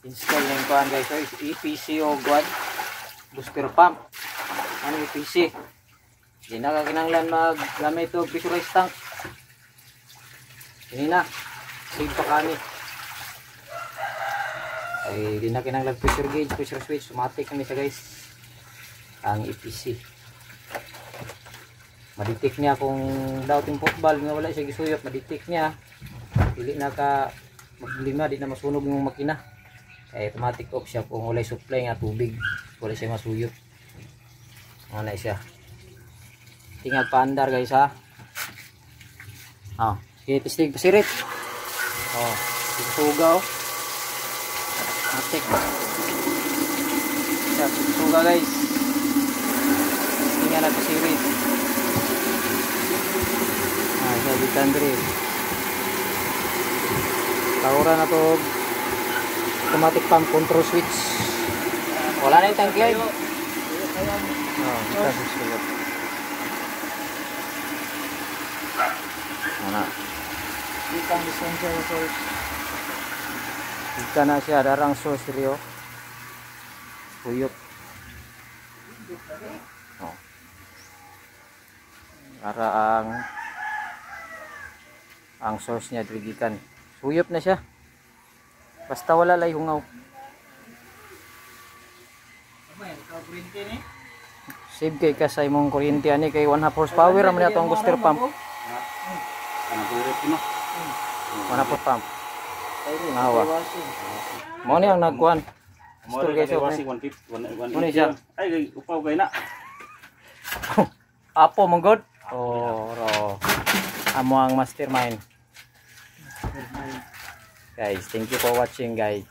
install na yung kuhan guys. So EPC o guwan booster pump. Ano EPC? Hindi na kakinanglan maggamit ito pressurized tank. Hindi na save pa kami ay hindi na kinanglan pressure gauge, pressure switch, automatic kami siya guys. Ang EPC madetect niya kung daw yung port valve nga wala siya gisuyot, madetect niya dili na ka maglima, di na masunog yung makina ay automatic off siya kung wala supply nga tubig, wala siya masuyot. Ano na siya tingag paandar guys ha. Okay, testing pasirit. Suga matik siya, suga guys. Tingnan natin pasirit. Siya ditandri taura na to automatic pump control switch. Wala na yung tangke ay mana ikan dispenser source ikan na siya darang source rio uyok para ang source niya dirigikan uyop na siya basta wala lay hungaw. Save kay ka sa imong kuryente ani kay 1/2 horsepower man ato ang booster pump. 1/2 pump. Nawa. Mo ni ang nagkuan. Store guys okay. Mo ni siya. Ay upaw kay na. Apo manggod. Ro. Amo ang mastermind. Guys, thank you for watching guys.